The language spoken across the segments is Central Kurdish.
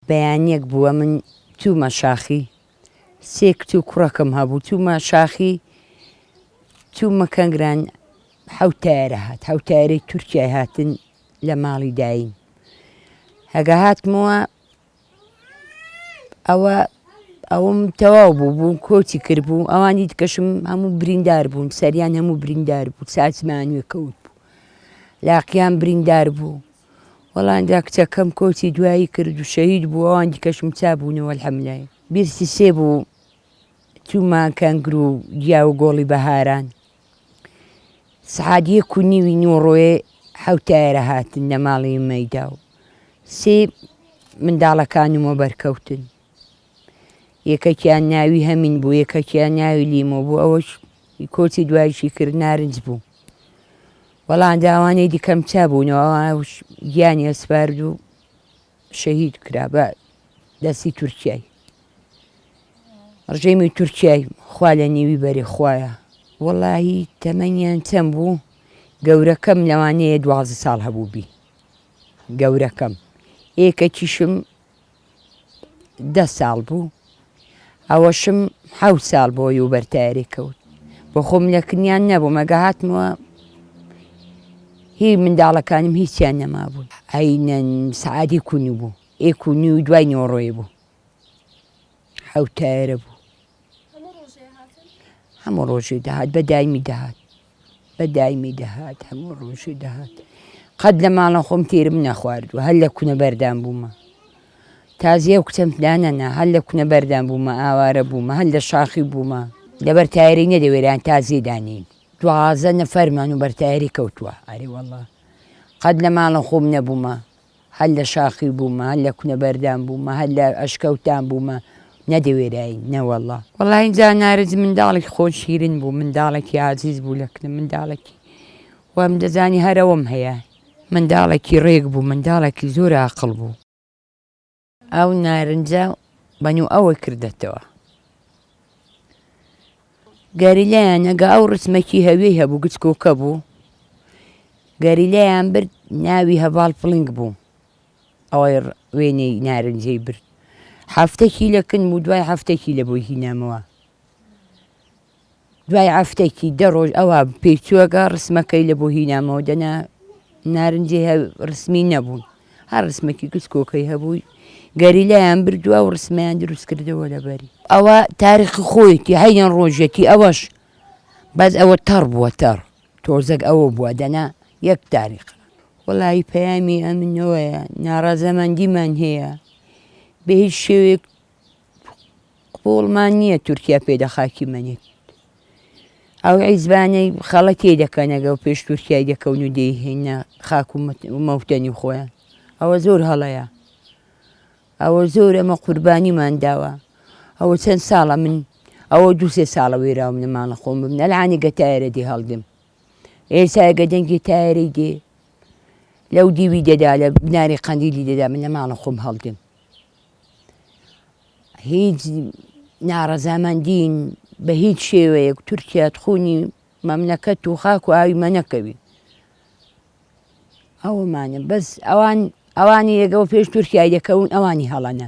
بەیانیەک بووە من چوومە شاخی 3 کچ و کوڕەکەم هەبوو چوومە شاخی چوومە کەنگران حەوتایەرە هات حەوتایەرەی تورکیای هاتن لە ماڵی دایم هەگە هاتمەوە ئەوم تەواو بوو کۆچی کرد بوو ئەوانی دیکەشم هەموو بریندار بوون سەریان هەموو بریندار بوو چاچمانوێ کەوت بوو لاقییان بریندار بوو وەڵاندا کچەکەم کۆچی دوایی کرد و شەهید بوو ئەوان دیکەشم چابوونەوە الحەمدولایە بیرسی 3 بوو چوومە کەنگر و گیا و گۆڵی بەهاران سعات 1:30 نیوەڕۆیێ حەوتایەرە هاتن لە ماڵی مەیدا و 3 منداڵەکانمەوە بەرکەوتن یەکەکیان ناوی هەمین بوو یەکەکیان ناوی لیمۆ بوو ئەوەش کۆچی دوایشی کرد نارنج بوو وەڵاندا ئەوانەی دیکەم چابوونەوە ئەوش گیانی ئەسپارد و شەهید کرا بە دەستی تورکیای ڕژێمی تورکیای خوا لە نیوی بەرێ خوایە وەڵاهی تەمەنیان چەند بوو گەورەکەم لەوانەیە 12 ساڵ هەبوو بی گەورەکەم یەکەکیشم 10 ساڵ بوو ئەوەشم 7 ساڵ بۆی و بەرتایەری کەوت بۆ خۆم لەکنیان نەبوو مەگە هاتمەوە هی منداڵەکانم هیچیان نەمابوو ئەینەن سعات 1:30 بوو 1:30 دوای نیوەڕۆیە بوو حەوتایەرە بوو هەموو ڕۆژێ دەهات بەدایمی دەهات هەموو ڕۆژێ دەهات قەت لە ماڵە خۆم تێرم نەخواردووە هەر لە کونە بەردان بوومە تازیە و کچەم دانەنا هەر لە کونە بەردان بوومە ئاوارە بوومە هەر لە شاخی بوومە لە بەرتایەری نەدەوێران تازیە دانین 12 نەفەرمان و بەرتایەری کەوتووە ئەرێ وەڵڵا قەت لە ماڵە خۆم نەبوومە هەر لە شاخی بوومە هەر لە کونە بەردان بوومە هەر لە ئەشکەوتان بوومە نەدەوێرایی نەوەڵڵا وەڵڵا ئینجا نارنج منداڵێکی خۆش شیرین بوو منداڵێکی عازیز بوو لەکنە منداڵێکی وام دەزانی هەرەوەم هەیە منداڵێکی ڕێک بوو منداڵێکی زۆر عاقڵ بوو ئەو نارنجە بەنیو ئەوە کردێتەوە گەریلایان ئەگە ئەو ڕسمەکی هەوێی هەبوو گچکۆکە بوو گەریلایان برد ناوی هەڤاڵ فڵنگ بوو ئەوەی وێنەی نارنجەی برد 7 کیلەکن بوو دوای 7 کیلە بۆی هینامەوە دوای 7 10 ڕۆژ ئەوە پێچووەگە ڕسمەکەی لە بۆ هینامەوە دەنا نارنجی ڕسمی نەبوون هەر ڕسمێکی گچکۆکەی هەبووی گەریلایان بردووە و ڕسمیان دروست کردەوە لەبەری ئەوە تاریخی خۆیەتی هەینەن ڕۆژێتی ئەوەش بەس ئەوە تەڕ بووە تەڕ تۆزێک ئەوە بووە دەنا یەک تاریخ وەڵی پەیامی ئەمنەوەیە ناڕەزەمەندیمان هەیە بە هیچ شێوێک قوڵمان نییە تورکیا پێدەخاکی منێت ئەو عیزبانەی خەڵە تێ دەکەنەگە و پێش تورکیای دەکەون و دەیهێنە خاک و مەوتەنی خۆیان ئەوە زۆر هەڵەیە ئەوە زۆر ئەمە قوربانیمان داوە ئەوە چەند ساڵە من ئەوە 2-3 ساڵە وێراوم لە ماڵە خۆم ببنە لەعانی گەتایەرە دی هەڵدم ئێستا گەدەنگی تایەرەی دێ لەو دیوی دەدا لە بناری قەندیلی دەدا من لە ماڵە خۆم هەڵدم هیچ ناڕەزامەندین بە هیچ شێوەیەک تورکیا خۆنی مەملەکەت و خاک و ئاوی مەنەکەوی ئەوەمانە بەس ئەوانی لەگەڵ پێش تورکیای دەکەون ئەوانی هەڵەنە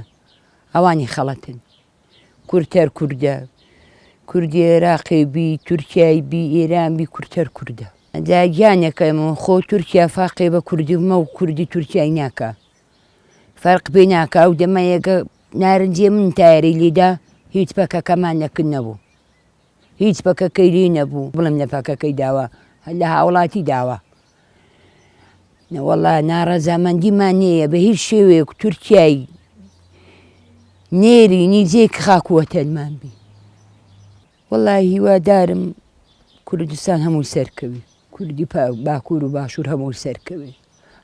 ئەوانی خەڵەتن کورتەر کووردە کوردی عێراقی بی تورکیای بی ئێران بی کورتەر کووردە ئەجا گیانەکەمەوە خۆ تورکیا فاقێ بە کوردیمە و کوردی تورکیای ناکە فەرق پێ ناکە ئەو دەمەیەگە نارنجیە من تایەری لێدا هیچ پەکەکەمان لەکن نەبوو هیچ پەکەکەی لێ نەبوو بڵم لە پەکەکەی داوە لە هاوڵاتی داوە وەڵا ناڕەزامەندیمان نییە بە هیچ شێوەیەک تورکیای نێری نیجێک خاکووەتەلمان بی وەڵا هیوادارم کوردستان هەموو سەرکەوی کوردی باکوور و باشوور هەموو سەرکەوی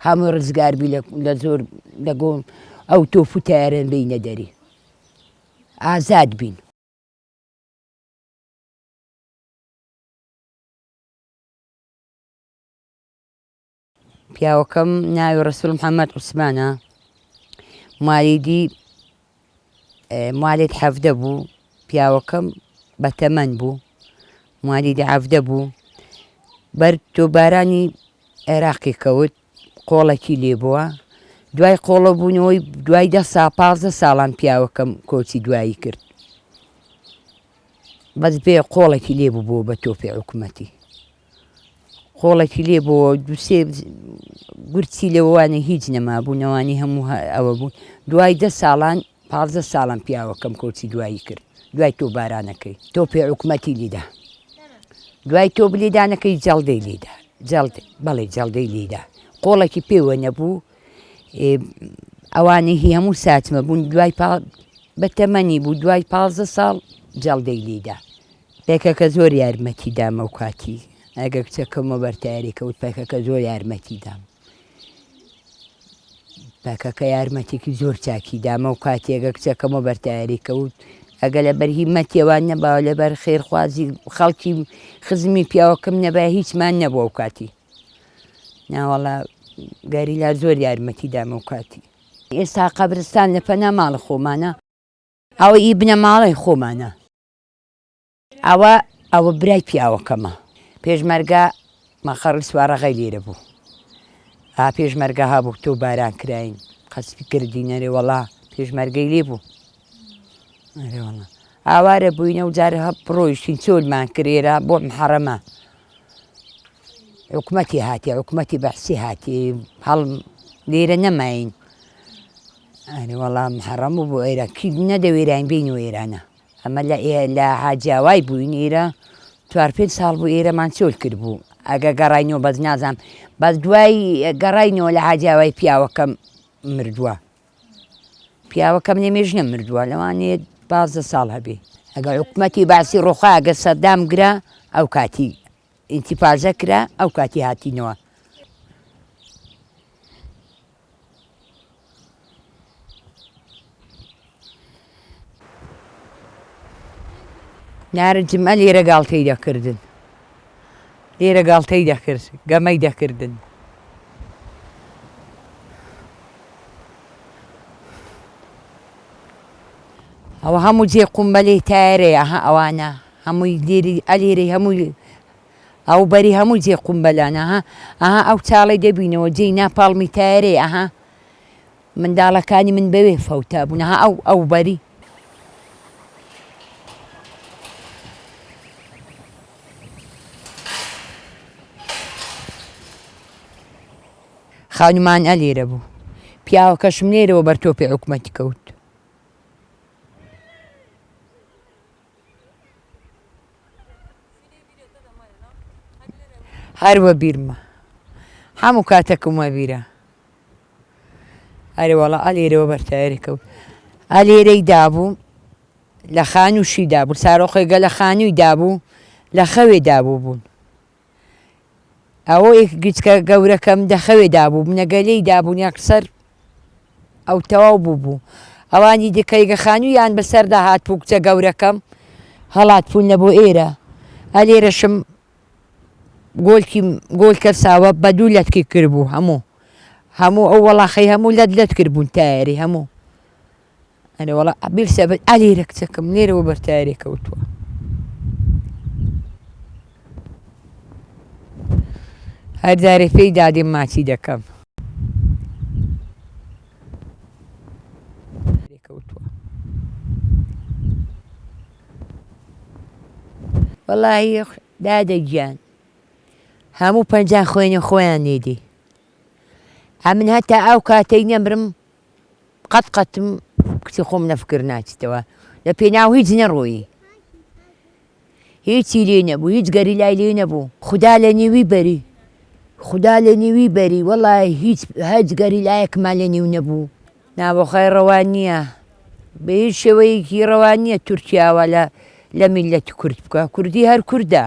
هەموو ڕزگار بی لە زۆر لەگۆم ئەو تۆف و تایەرە بینە دەری ئازاد بین پیاوەکەم ناوی ڕەسوول محەممەد عوسمانە مالیدی مالێت 17 بوو پیاوەکەم بە تەمەن بوو مالیدی 17 بوو بەر تۆبارانی عێراقی کەوت قۆڵێکی لێبووە دوای قۆڵەبوونەوەی دوای 15 ساڵان پیاوەکەم کۆچی دوایی کرد بەس بێ قۆڵێکی لێبوو بۆ بە تۆپی حکوومەتی قۆڵێکی لێ بۆ دوسێ گورچی لەوانە هیچ نەمابوو نەوانی هەموو ئەوە بوو دوای 10 ساڵان 15 ساڵان پیاوەکەم کۆچی دوایی کرد دوای تۆ بارانەکەی تۆپی حکوومەتی لیدا دوای تۆ بلیدانەکەی جەڵدەی لیدا بەڵێ جەڵدەی لیدا قۆڵێکی پێوە نەبوو ئەوانەی هی هەموو ساچمە بوون دوای بەتەمەنی بوو دوای 15 ساڵ جەڵدەی لیدا پێکەکە زۆر یارمەتی دامە و کاتی ئەگە کچەکەمە بەرتیاری کەوت پێکەکە زۆر یارمەتی دام پێکەکە یارمەتێکی زۆر چاکی دامە و کاتی ئەگە کچەکەمە بەرتیاری کەوت ئەگە لە بەرهیمەتیێوان نەباوە لەبەر خێرخوازی خەڵکی خزمی پیاوەکەم نەبا هیچمان نەبووە و کاتی ناوەڵا گەریلا زۆر یارمەتی دامە و کاتی ئێستا قەبرستان لە پەنا ماڵە خۆمانە ئەوە ئی بنە ماڵی خۆمانە ئەوە برای پیاوەکەمە پێشمەرگا مەخەڕی سوارەغای لێرە بوو پێشمەرگە هابوو تۆ باران کراین قەسبی کردی نەرێ وەڵا پێشمەرگەی لێ بوو ئاوارە بووینە و جارە هەب ڕۆیشتین چۆلمان کرێرە بۆ محەڕەمە حکوومەتی هاتی حکوومەتی بەحسی هاتی هەڵ لێرە نەماین وەڵام محەڕەم بوو بۆ ئێرە کی نەدەوێران بین و ئێرانە ئەمە لە حاجیاوای بووین ئێرە 4-5 ساڵ بوو ئێرەمان چۆل کرد بوو ئەگە گەڕاینەوە بەس نازانم بەس دوای گەڕاینەوە لە حاجیاوای پیاوەکەم مردووە پیاوەکەم نەمێژ نەمردووە لەوانەیە 15 ساڵ هەبێ ئەگەر حکوومەتی باسی ڕۆخا ئەگە سەدام گرا ئەو کاتی ئینتیپازە کرا ئەو کاتی هاتینەوە نارنجمە لێرە گاڵتەی دەکردن لێرە گاڵتەی دەکرد گەمەی دەکردن ئەوە هەموو جێ قومبەلەی تایرەیە ئەوانە هەمووی لێری ئەلێرەی هەمووی ئەو بەری هەموو جێ قومبەلانە ئەو چاڵی دەبینەوە جێی ناپاڵمی تایرەیە منداڵەکانی من بەوێ فەوتا بوون ئەو بەری خانومان ئەلێرە بوو پیاوەکەشم لێرەوە بەرتۆپی حکوومەتی کەوت هەروە بیرمە هەموو کاتێکم وە بیرە ئەرێ وەڵا ئەلێرەوە بەرتایاری کەوت ئەلێرەی دابوو لە خانووشی دابوو سارۆخێگە لە خانووی دابوو لە خەوێ دابوو بوون ئەوە گچکە گەورەکەم دەخەوێ دابوو بنەگەلەی دابوون یەکسەر ئەو تەواو بوو ئەوانی دیکەیگە خانوویان بەسەردا هاتبوو کچە گەورەکەم هەڵات بوون لە بۆ ئێرە ئەلێرەشم گۆلکە ساوە بە دوو لەتکی کرد بوو هەموو ئەو وەڵاخەی هەموو لەت کرد بوون تایاری هەموو ئەرێ وەڵا بیرسەبێت ئەلێرە کچەکەم لێرەوە بەرتایاری کەوتووە هەر جارێ پێی دادێم ماچی دەکەم وەڵاهی دادەگیان هەموو پەنجا خۆینە خۆیان نێدی ئەمن هەتا ئەو کاتەی نەمرم قەتم کچی خۆم نەفکر ناچیتەوە لە پێناو هیچ نەڕۆیی هیچی لێ نەبوو هیچ گەریلای لێ نەبوو خوددا لە نێوی بەری وەڵی هیچ گەریلایەکمان لە نێو نەبوو ناوەخای ڕەوان نییە بە هیچ شێوەیەکی ڕەوان نییە تورکیاوە لە میلەتی کورد بکە کوردی هەر کووردە